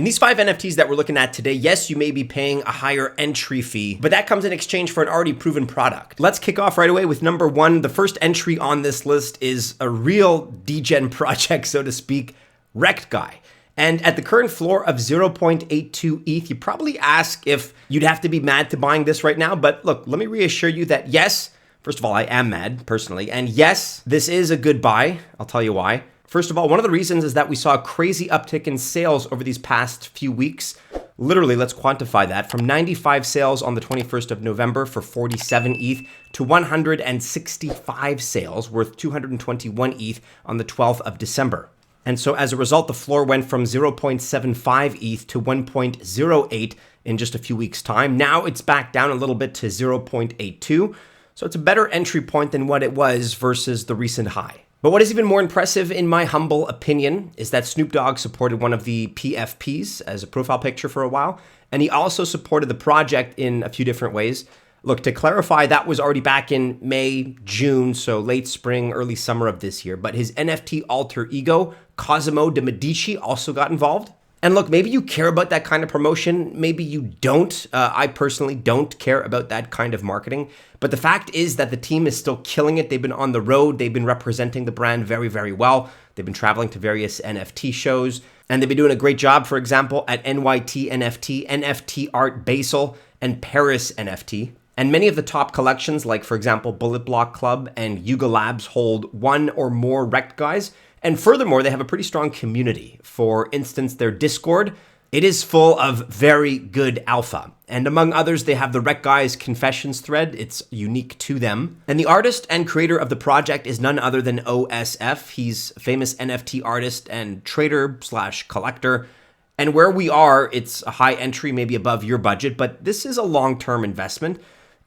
In these 5 NFTs that we're looking at today, yes, you may be paying a higher entry fee, but that comes in exchange for an already proven product. Let's kick off right away with number 1. The first entry on this list is a real degen project, so to speak, Rekt Guy. And at the current floor of 0.82 ETH, you probably ask if you'd have to be mad to buying this right now. But look, let me reassure you that yes, first of all, I am mad personally. And yes, this is a good buy. I'll tell you why. First of all, one of the reasons is that we saw a crazy uptick in sales over these past few weeks. Literally, let's quantify that. From 95 sales on the 21st of November for 47 ETH to 165 sales worth 221 ETH on the 12th of December. And so as a result, the floor went from 0.75 ETH to 1.08 in just a few weeks' time. Now it's back down a little bit to 0.82. So it's a better entry point than what it was versus the recent high. But what is even more impressive, in my humble opinion, is that Snoop Dogg supported one of the PFPs as a profile picture for a while. And he also supported the project in a few different ways. Look, to clarify, that was already back in May, June, so late spring, early summer of this year. But his NFT alter ego, Cosimo de Medici, also got involved. And look, maybe you care about that kind of promotion. Maybe you don't. I personally don't care about that kind of marketing. But the fact is that the team is still killing it. They've been on the road. They've been representing the brand very, very well. They've been traveling to various NFT shows. And they've been doing a great job, for example, at NYT NFT, NFT Art Basel, and Paris NFT. And many of the top collections, like, for example, Bullet Block Club and Yuga Labs, hold one or more Rekt Guys. And furthermore, they have a pretty strong community. For instance, their Discord, it is full of very good alpha. And among others, they have the Rekt Guys Confessions thread. It's unique to them. And the artist and creator of the project is none other than OSF. He's a famous NFT artist and trader/collector. And where we are, it's a high entry, maybe above your budget, but this is a long-term investment.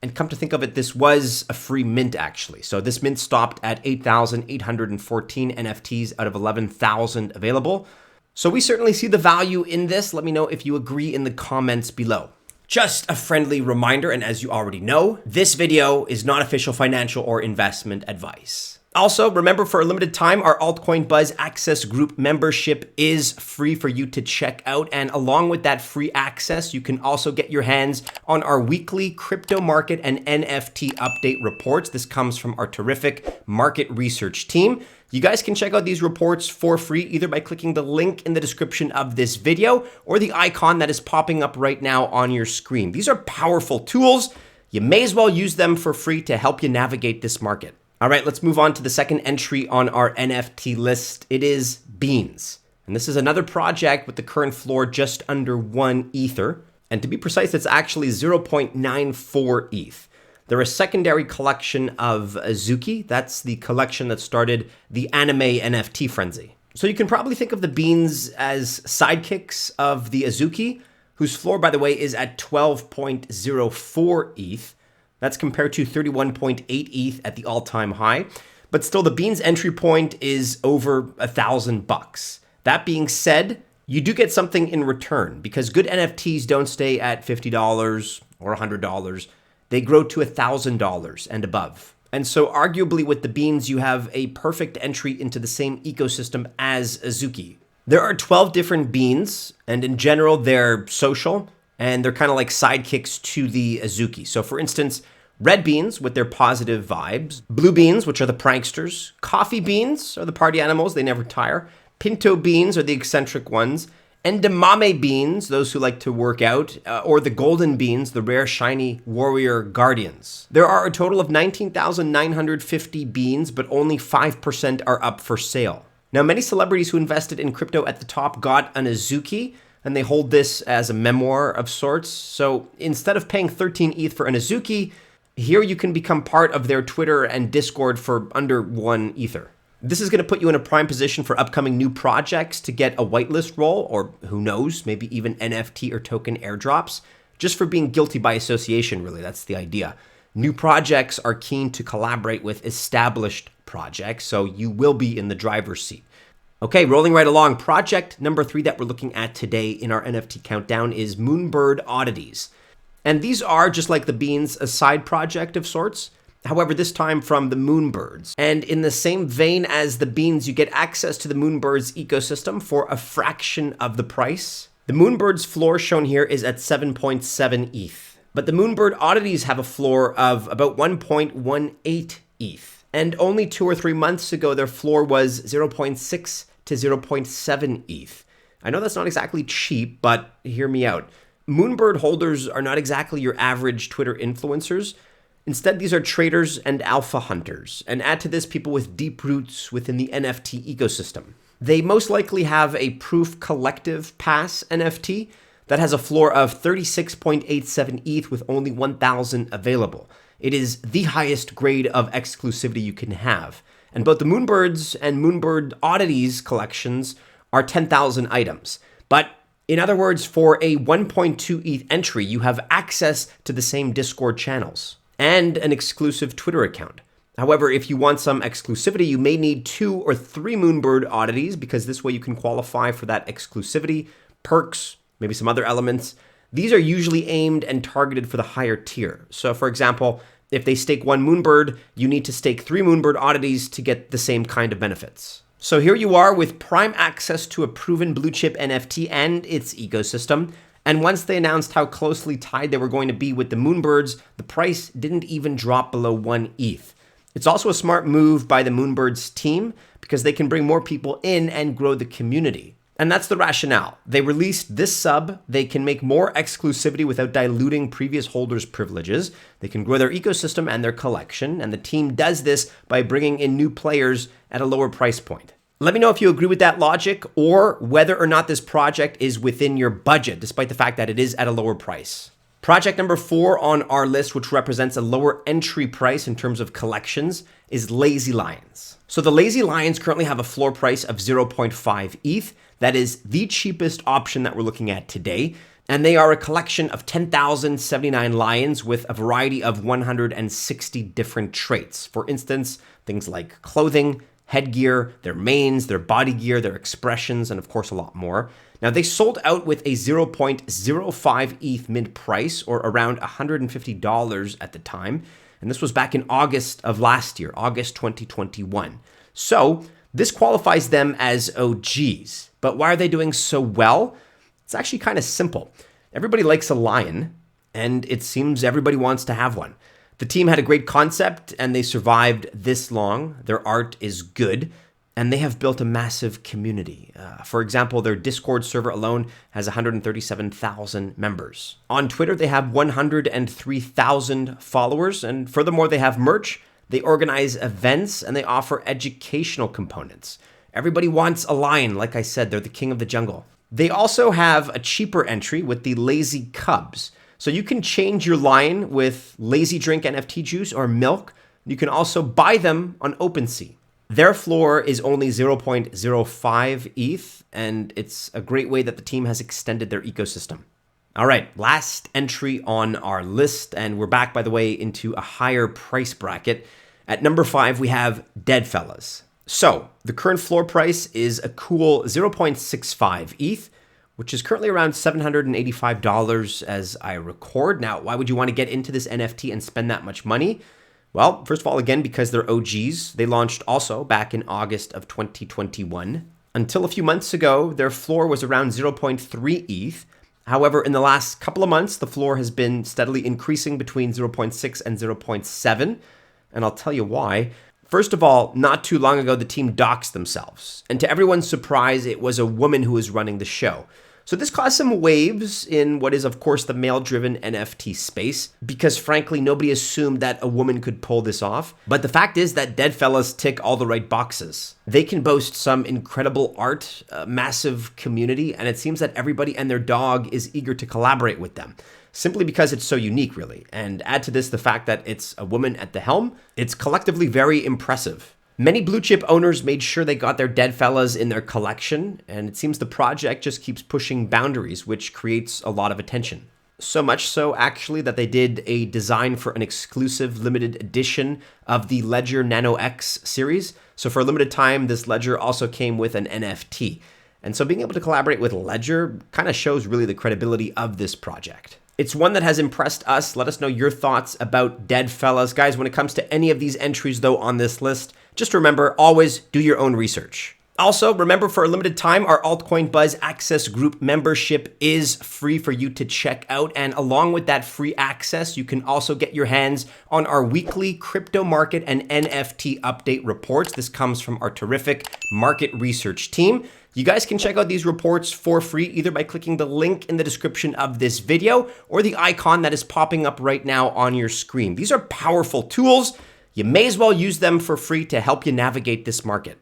And come to think of it, this was a free mint, actually. So this mint stopped at 8,814 NFTs out of 11,000 available. So we certainly see the value in this. Let me know if you agree in the comments below. Just a friendly reminder, and as you already know, this video is not official financial or investment advice. Also, remember, for a limited time, our Altcoin Buzz Access Group membership is free for you to check out. And along with that free access, you can also get your hands on our weekly crypto market and NFT update reports. This comes from our terrific market research team. You guys can check out these reports for free, either by clicking the link in the description of this video or the icon that is popping up right now on your screen. These are powerful tools. You may as well use them for free to help you navigate this market. All right, let's move on to the second entry on our NFT list. It is Beanz. And this is another project with the current floor just under 1 Ether. And to be precise, it's actually 0.94 ETH. They're a secondary collection of Azuki. That's the collection that started the anime NFT frenzy. So you can probably think of the Beanz as sidekicks of the Azuki, whose floor, by the way, is at 12.04 ETH. That's compared to 31.8 ETH at the all-time high. But still, the Beanz entry point is over $1,000. That being said, you do get something in return, because good NFTs don't stay at $50 or $100. They grow to $1,000 and above. And so arguably with the Beanz, you have a perfect entry into the same ecosystem as Azuki. There are 12 different Beanz, and in general, they're social, and they're kind of like sidekicks to the Azuki. So for instance, red beans with their positive vibes, blue beans, which are the pranksters, coffee beans are the party animals, they never tire, pinto beans are the eccentric ones, edamame beans, those who like to work out, or the golden beans, the rare shiny warrior guardians. There are a total of 19,950 beans, but only 5% are up for sale. Now, many celebrities who invested in crypto at the top got an Azuki, and they hold this as a memoir of sorts. So instead of paying 13 ETH for an Azuki, here you can become part of their Twitter and Discord for under 1 Ether. This is going to put you in a prime position for upcoming new projects to get a whitelist role, or who knows, maybe even NFT or token airdrops, just for being guilty by association, really. That's the idea. New projects are keen to collaborate with established projects, so you will be in the driver's seat. Okay, rolling right along. Project number 3 that we're looking at today in our NFT countdown is Moonbird Oddities. And these are, just like the Beanz, a side project of sorts. However, this time from the Moonbirds. And in the same vein as the Beanz, you get access to the Moonbirds ecosystem for a fraction of the price. The Moonbird's floor shown here is at 7.7 ETH, but the Moonbird Oddities have a floor of about 1.18 ETH. And only 2 or 3 months ago, their floor was 0.6 to 0.7 ETH. I know that's not exactly cheap, but hear me out. Moonbird holders are not exactly your average Twitter influencers. Instead, these are traders and alpha hunters, and add to this people with deep roots within the NFT ecosystem. They most likely have a Proof Collective Pass NFT that has a floor of 36.87 ETH with only 1,000 available. It is the highest grade of exclusivity you can have. And both the Moonbirds and Moonbird Oddities collections are 10,000 items. But in other words, for a 1.2 ETH entry, you have access to the same Discord channels and an exclusive Twitter account. However, if you want some exclusivity, you may need 2 or 3 Moonbird Oddities because this way you can qualify for that exclusivity, perks, maybe some other elements. These are usually aimed and targeted for the higher tier. So for example, if they stake 1 Moonbird, you need to stake 3 Moonbird Oddities to get the same kind of benefits. So here you are with prime access to a proven blue chip NFT and its ecosystem. And once they announced how closely tied they were going to be with the Moonbirds, the price didn't even drop below 1 ETH. It's also a smart move by the Moonbirds team because they can bring more people in and grow the community. And that's the rationale. They released this sub, they can make more exclusivity without diluting previous holders' privileges. They can grow their ecosystem and their collection, and the team does this by bringing in new players at a lower price point. Let me know if you agree with that logic or whether or not this project is within your budget, despite the fact that it is at a lower price. Project number 4 on our list, which represents a lower entry price in terms of collections, is Lazy Lions. So the Lazy Lions currently have a floor price of 0.5 ETH. That is the cheapest option that we're looking at today. And they are a collection of 10,079 lions with a variety of 160 different traits. For instance, things like clothing, headgear, their manes, their body gear, their expressions, and of course a lot more. Now they sold out with a 0.05 ETH mint price, or around $150 at the time. And this was back in August of last year, August 2021. So this qualifies them as OGs. But why are they doing so well? It's actually kind of simple. Everybody likes a lion, and it seems everybody wants to have one. The team had a great concept, and they survived this long. Their art is good, and they have built a massive community. For example, their Discord server alone has 137,000 members. On Twitter, they have 103,000 followers, and furthermore, they have merch, they organize events, and they offer educational components. Everybody wants a lion. Like I said, they're the king of the jungle. They also have a cheaper entry with the Lazy Cubs. So you can change your lion with Lazy Drink NFT juice or milk. You can also buy them on OpenSea. Their floor is only 0.05 ETH, and it's a great way that the team has extended their ecosystem. All right, last entry on our list, and we're back, by the way, into a higher price bracket. At number 5, we have DeadFellaz. So the current floor price is a cool 0.65 ETH, which is currently around $785 as I record. Now, why would you want to get into this NFT and spend that much money? Well, first of all, again, because they're OGs. They launched also back in August of 2021. Until a few months ago, their floor was around 0.3 ETH. However, in the last couple of months, the floor has been steadily increasing between 0.6 and 0.7. And I'll tell you why. First of all, not too long ago, the team doxed themselves. And to everyone's surprise, it was a woman who was running the show. So this caused some waves in what is, of course, the male-driven NFT space, because frankly, nobody assumed that a woman could pull this off. But the fact is that DeadFellaz tick all the right boxes. They can boast some incredible art, a massive community, and it seems that everybody and their dog is eager to collaborate with them, simply because it's so unique, really. And add to this the fact that it's a woman at the helm, it's collectively very impressive. Many blue chip owners made sure they got their DeadFellaz in their collection, and it seems the project just keeps pushing boundaries, which creates a lot of attention. So much so, actually, that they did a design for an exclusive limited edition of the Ledger Nano X series. So for a limited time, this Ledger also came with an NFT. And so being able to collaborate with Ledger kind of shows really the credibility of this project. It's one that has impressed us. Let us know your thoughts about DeadFellaz. Guys, when it comes to any of these entries, though, on this list, just remember, always do your own research. Also, remember, for a limited time, our Altcoin Buzz Access Group membership is free for you to check out. And along with that free access, you can also get your hands on our weekly crypto market and NFT update reports. This comes from our terrific market research team. You guys can check out these reports for free either by clicking the link in the description of this video or the icon that is popping up right now on your screen. These are powerful tools. You may as well use them for free to help you navigate this market.